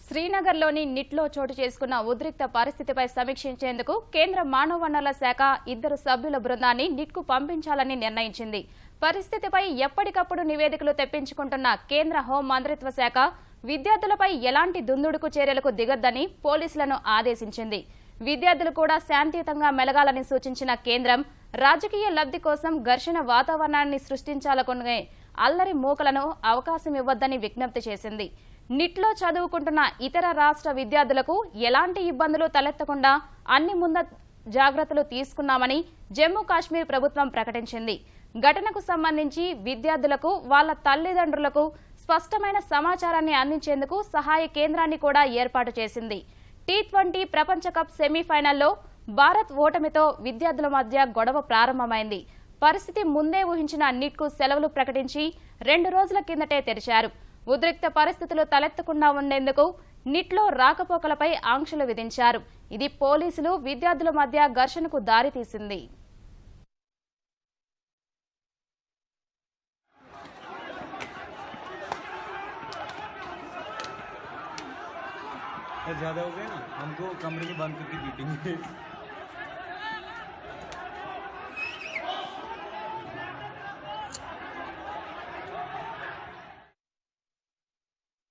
శ్రీనగర్లోని నిట్లో చోటు చేసుకున్న ఉద్రిక్త పరిస్థితిపై సమీక్షించేందుకు కేంద్ర మానవ వనరుల శాఖ 2 సభ్యుల బృందాన్ని నిట్కు పంపించాలని నిర్ణయించింది. పరిస్థితిపై ఎప్పటికప్పుడు నివేదికలు తెప్పించుకుంటున్న కేంద్ర హోం మంత్రిత్వ శాఖ విద్యార్థులపై ఎలాంటి దుందుడుకు చర్యలకు దిగొద్దని పోలీసులను ఆదేశించింది. విద్యార్థులు కూడా శాంతియుతంగా మెలగాలని సూచించిన కేంద్రం రాజకీయ లబ్ధి కోసం ఘర్షణ వాతావరణాన్ని సృష్టించాలనుకునే అల్లరి మూకలను అవకాశం ఇవ్వొద్దని విజ్ఞప్తి చేసింది. నిట్లో చదువుకుంటున్న ఇతర రాష్ట్ర విద్యార్థులకు ఎలాంటి ఇబ్బందులు తలెత్తకుండా అన్ని ముందు జాగ్రత్తలు తీసుకున్నామని జమ్మూ కాశ్మీర్ ప్రభుత్వం ప్రకటించింది. ఘటనకు సంబంధించి విద్యార్థులకు వాళ్ల తల్లిదండ్రులకు స్పష్టమైన సమాచారాన్ని అందించేందుకు సహాయ కేంద్రాన్ని కూడా ఏర్పాటు చేసింది. T20 ప్రపంచ కప్ సెమీఫైనల్లో భారత్ ఓటమితో విద్యార్థుల మధ్య గొడవ ప్రారంభమైంది. పరిస్థితి ముందే ఊహించిన నిట్కు సెలవులు ప్రకటించి 2 రోజుల కిందటే తెరిచారు. ఉద్రిక్త పరిస్థితులు తలెత్తకుండా ఉండేందుకు నిట్లో రాకపోకలపై ఆంక్షలు విధించారు. ఇది పోలీసులు విద్యార్థుల మధ్య ఘర్షణకు దారితీసింది. ज्यादा हो गए ना, हमको कमरे में बंद करके पीटेंगे।